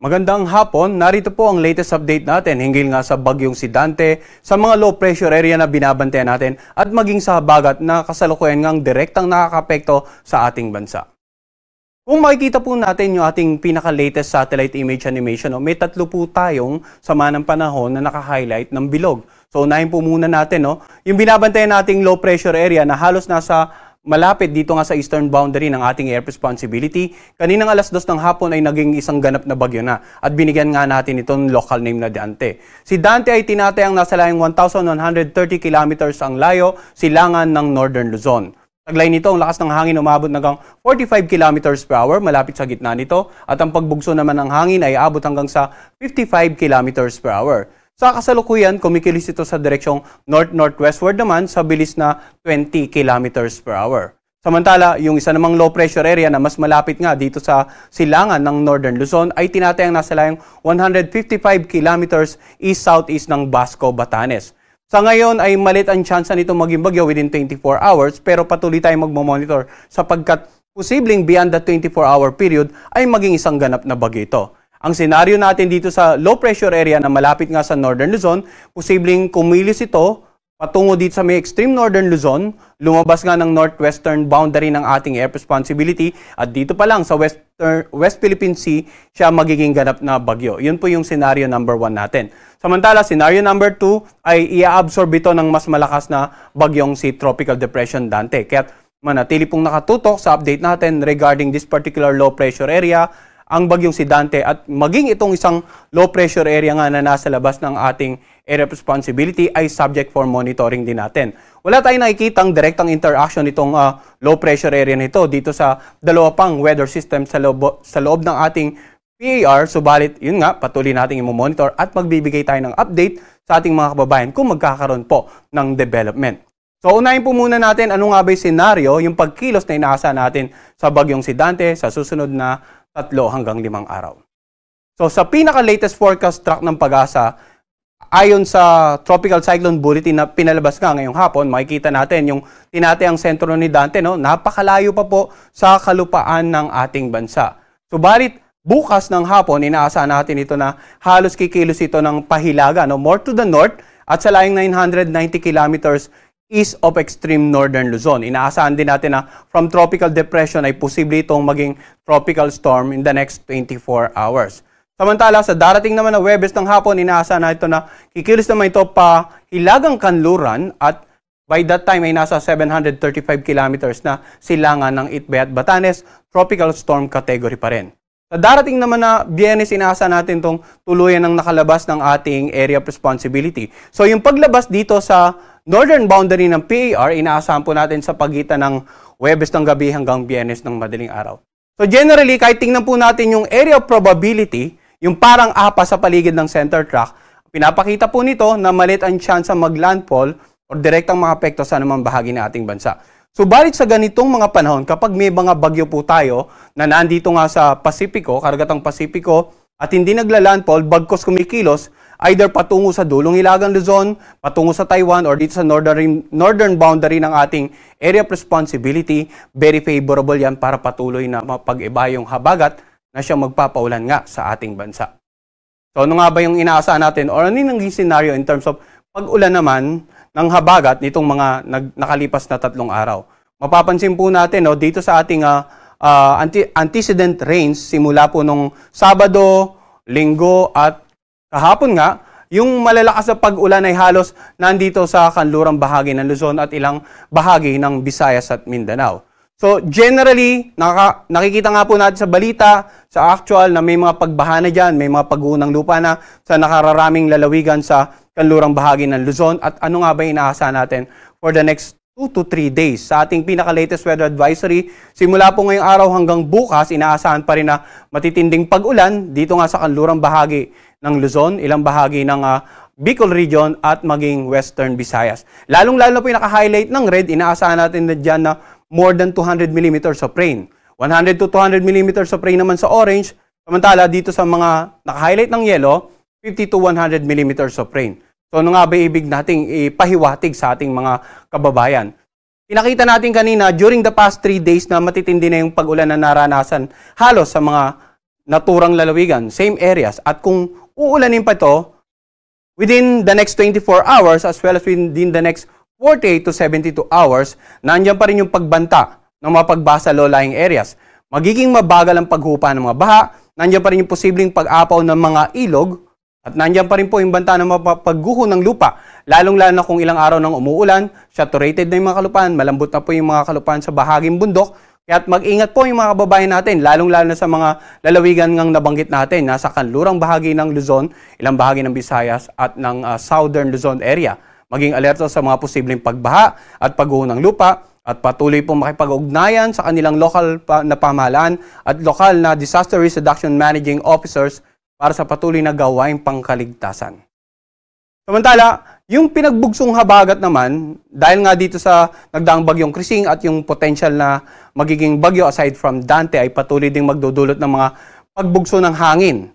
Magandang hapon, narito po ang latest update natin hinggil nga sa bagyong si Dante, sa mga low pressure area na binabantayan natin at maging sa habagat na kasalukuyan ngang direktang nakakapekto sa ating bansa. Kung makikita po natin yung ating pinaka-latest satellite image animation, may tatlo po tayong sama ng panahon na naka-highlight ng bilog. So unahin po muna natin yung binabantayan nating low pressure area na halos nasa malapit dito nga sa eastern boundary ng ating air responsibility. Kaninang alas 2 ng hapon ay naging isang ganap na bagyo na at binigyan nga natin itong local name na Dante. Si Dante ay tinatayang nasa layong 1,130 kilometers ang layo, silangan ng Northern Luzon. Taglay nito, ang lakas ng hangin umabot hanggang 45 kilometers per hour malapit sa gitna nito at ang pagbugso naman ng hangin ay abot hanggang sa 55 kilometers per hour. Sa kasalukuyan, kumikilos ito sa direksyong north-northwestward naman sa bilis na 20 kilometers per hour. Samantala, yung isa namang low pressure area na mas malapit nga dito sa silangan ng Northern Luzon ay tinatayang nasa layong 155 kilometers east-southeast ng Basco, Batanes. Sa ngayon ay malit ang tsansa nito maging bagyo within 24 hours pero patuloy tayong magmamonitor sapagkat posibleng beyond the 24-hour period ay maging isang ganap na bagyo ito. Ang senaryo natin dito sa low pressure area na malapit nga sa Northern Luzon, posibleng kumilos ito patungo dito sa may extreme Northern Luzon, lumabas nga ng northwestern boundary ng ating air responsibility at dito pa lang sa West Philippine Sea siya magiging ganap na bagyo. Yun po yung senaryo number 1 natin. Samantala, senaryo number 2 ay i-absorb ito ng mas malakas na bagyong si Tropical Depression Dante. Kaya manatili pong nakatutok sa update natin regarding this particular low pressure area, ang bagyong si Dante at maging itong isang low pressure area nga na nasa labas ng ating area of responsibility ay subject for monitoring din natin. Wala tayong nakikitang direktang interaction itong low pressure area nito dito sa dalawa pang weather system sa loob ng ating PAR, subalit yun nga, patuloy nating i-monitor at magbibigay tayo ng update sa ating mga kababayan kung magkakaroon po ng development. So unahin po muna natin ano nga ba yung senaryo, yung pagkilos na inaasahan natin sa bagyong si Dante sa susunod na 3 hanggang 5 araw. So sa pinaka-latest forecast track ng Pag-asa, ayon sa Tropical Cyclone Bulletin na pinalabas nga ngayong hapon, makikita natin yung tinatayang sentro ni Dante, napakalayo pa po sa kalupaan ng ating bansa. Subalit, bukas ng hapon, inaasahan natin ito na halos kikilos ito ng pahilaga, more to the north at sa layong 990 kilometers east of extreme Northern Luzon. Inaasahan din natin na from tropical depression ay posible itong maging tropical storm in the next 24 hours. Samantala, sa darating naman na Huwebes ng hapon, inaasahan na ito na kikilos naman ito pa hilagang kanluran at by that time ay nasa 735 kilometers na silangan ng Itbay at Batanes, tropical storm category pa rin. Sa darating naman na Biyernes, inaasahan natin itong tuluyan ng nakalabas ng ating area of responsibility. So yung paglabas dito sa northern boundary ng PAR, inaasahan po natin sa pagitan ng Huwebes ng gabi hanggang Biyernes ng madaling araw. So generally, kahit tingnan po natin yung area of probability, yung parang apa sa paligid ng center track, pinapakita po nito na malit ang chance mag-landfall o direktang makapekto sa anumang bahagi ng ating bansa. Subalit sa ganitong mga panahon, kapag may mga bagyo po tayo na nandito nga sa Pasipiko, karagatang Pasipiko, at hindi nagla-landfall, bagkos kumikilos, either patungo sa dulong Hilagang Luzon, patungo sa Taiwan, or dito sa northern boundary ng ating area of responsibility, very favorable yan para patuloy na mapag-iba yung habagat na siya magpapaulan nga sa ating bansa. So ano nga ba yung inaasahan natin or ano yung scenario in terms of pag-ulan naman ng habagat nitong mga nakalipas na 3 araw? Mapapansin po natin dito sa ating antecedent rains simula po nung Sabado, Linggo at kahapon nga, yung malalakas na pag-ulan ay halos nandito sa kanlurang bahagi ng Luzon at ilang bahagi ng Visayas at Mindanao. So generally, nakikita nga po natin sa balita, sa actual na may mga pagbaha na dyan, may mga pag-uunang lupa na sa nakararaming lalawigan sa kanlurang bahagi ng Luzon. At ano nga ba inaasahan natin for the next 2 to 3 days? Sa ating pinaka-latest weather advisory, simula po ngayong araw hanggang bukas, inaasahan pa rin na matitinding pag-ulan dito nga sa kanlurang bahagi ng Luzon, ilang bahagi ng Bicol region at maging Western Visayas. Lalong-lalo po yung naka-highlight ng red, inaasahan natin na dyan na more than 200 millimeters of rain. 100 to 200 millimeters of rain naman sa orange, samantala dito sa mga naka-highlight ng yellow, 50 to 100 millimeters of rain. So ano nga ba ibig nating ipahiwatig sa ating mga kababayan? Pinakita natin kanina during the past 3 days na matitindi na yung pag-ulan na naranasan halos sa mga naturang lalawigan, same areas. At kung uulanin pa ito, within the next 24 hours as well as within the next 48 to 72 hours, nandiyan pa rin yung pagbanta ng mga pagbasa low-lying areas. Magiging mabagal ang paghupa ng mga baha, nandiyan pa rin yung posibleng pag-apaw ng mga ilog, at nandiyan pa rin po yung banta ng pagguho ng lupa, lalong-lalo na kung ilang araw nang umuulan, saturated na yung mga kalupaan, malambot na po yung mga kalupaan sa bahaging bundok, kaya't mag-ingat po yung mga kababayan natin, lalong-lalo na sa mga lalawigan ngang nabanggit natin, nasa kanlurang bahagi ng Luzon, ilang bahagi ng Visayas at ng Southern Luzon area. Maging alerto sa mga posibleng pagbaha at pagguho ng lupa, at patuloy pong makipag-ugnayan sa kanilang lokal na pamahalaan at lokal na Disaster Risk Reduction Managing Officers para sa patuloy na gawaing pangkaligtasan. Samantala, yung pinagbugsong habagat naman, dahil nga dito sa nagdaang bagyong Krising at yung potential na magiging bagyo aside from Dante ay patuloy ding magdudulot ng mga pagbugso ng hangin.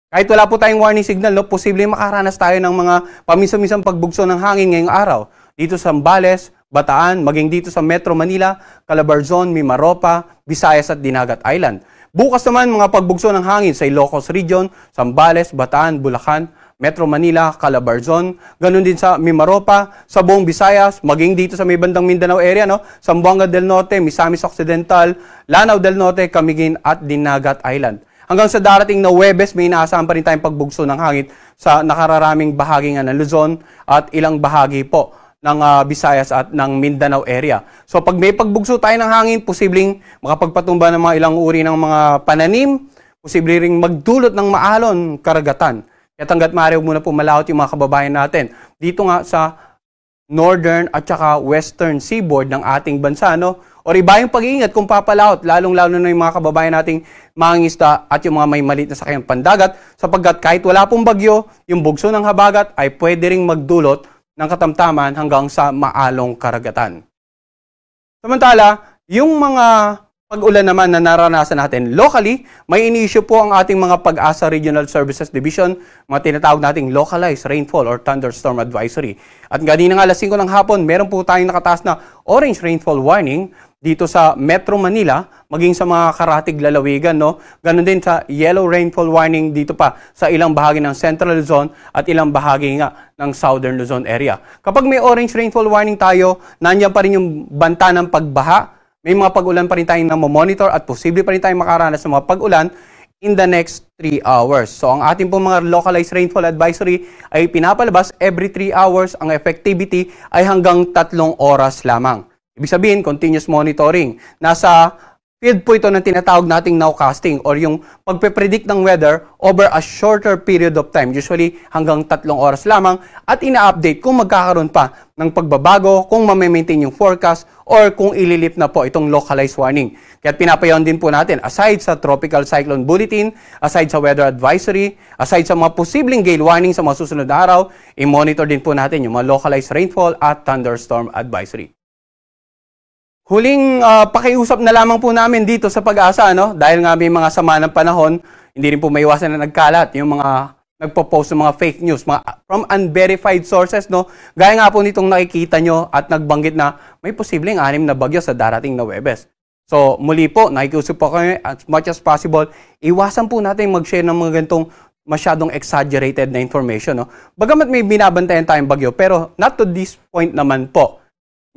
Kahit wala po tayong warning signal, no, posible makaranas tayo ng mga paminsan-minsang pagbugso ng hangin ngayong araw. Dito sa Zambales, Bataan, maging dito sa Metro Manila, Calabarzon, Mimaropa, Visayas at Dinagat Island. Bukas naman mga pagbugso ng hangin sa Ilocos Region, Zambales, Bataan, Bulacan, Metro Manila, Calabarzon, ganun din sa Mimaropa, sa buong Visayas, maging dito sa may bandang Mindanao area, no? Zamboanga del Norte, Misamis Occidental, Lanao del Norte, Camiguin at Dinagat Island. Hanggang sa darating na Huwebes, may inaasahan pa rin tayong pagbugso ng hangin sa nakararaming bahagi ng Luzon at ilang bahagi po ng Visayas at ng Mindanao area. So pag may pagbugso tayo ng hangin, posibleng makapagpatumba ng mga ilang uri ng mga pananim, posible ring magdulot ng maalon karagatan. Kaya hanggat maaari, huwag muna po malawat yung mga kababayan natin. Dito nga sa northern at saka western seaboard ng ating bansa, no? O iba yung pag-iingat kung papalaot, lalong-lalo na yung mga kababayan nating mangingisda at yung mga may maliit na sakayang pandagat, sapagkat kahit wala pong bagyo, yung bugso ng habagat ay pwede ring magdulot ng katamtaman hanggang sa maalong karagatan. Samantala, yung mga pag-ulan naman na naranasan natin locally, may ini-issue po ang ating mga Pag-asa Regional Services Division, mga tinatawag nating localized rainfall or thunderstorm advisory. At kanina nga alas 5 ng hapon, meron po tayong nakataas na orange rainfall warning dito sa Metro Manila, maging sa mga karatig lalawigan, no? Ganon din sa yellow rainfall warning dito pa sa ilang bahagi ng Central Luzon at ilang bahagi nga ng Southern Luzon area. Kapag may orange rainfall warning tayo, nandiyan pa rin yung banta ng pagbaha. May mga pag-ulan pa rin tayong monitor at posible pa rin tayong makaranas ng mga pag-ulan in the next 3 hours. So ang ating pong mga localized rainfall advisory ay pinapalabas every 3 hours. Ang effectivity ay hanggang 3 oras lamang. Ibig sabihin, continuous monitoring. Nasa field po ito ng tinatawag nating nowcasting or yung pagpe-predict ng weather over a shorter period of time, usually hanggang 3 oras lamang, at ina-update kung magkakaroon pa ng pagbabago, kung mamaintain yung forecast, or kung ililip na po itong localized warning. Kaya pinapayawan din po natin, aside sa tropical cyclone bulletin, aside sa weather advisory, aside sa mga posibleng gale warning sa mga susunod na araw, i-monitor din po natin yung mga localized rainfall at thunderstorm advisory. Huling pakiusap na lamang po namin dito sa Pag-asa, no? Dahil nga may mga sama ng panahon, hindi rin po maiwasan na nagkalat yung mga nagpo-post ng mga fake news, mga from unverified sources, no? Gaya nga po nitong nakikita nyo at nagbanggit na may posibleng 6 na bagyo sa darating na Huwebes. So muli po, nakikiusap po kami as much as possible, iwasan po natin mag-share ng mga ganitong masyadong exaggerated na information, no? Bagamat may binabantayan tayong bagyo, pero not to this point naman po.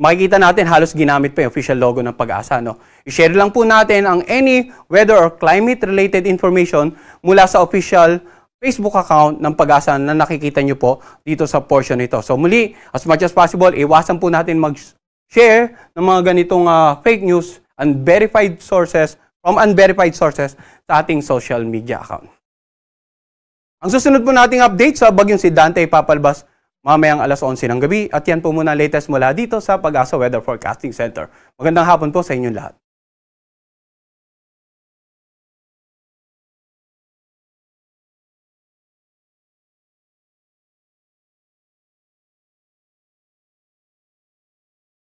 Makikita natin halos ginamit pa yung official logo ng Pag-asa, no? I-share lang po natin ang any weather or climate-related information mula sa official Facebook account ng Pag-asa na nakikita nyo po dito sa portion nito. So muli, as much as possible, iwasan po natin mag-share ng mga ganitong fake news, unverified sources, from unverified sources sa ating social media account. Ang susunod po nating update sa bagyong si Dante papalabas mamayang alas 11 ng gabi at yan po muna latest mula dito sa Pag-asa Weather Forecasting Center. Magandang hapon po sa inyong lahat.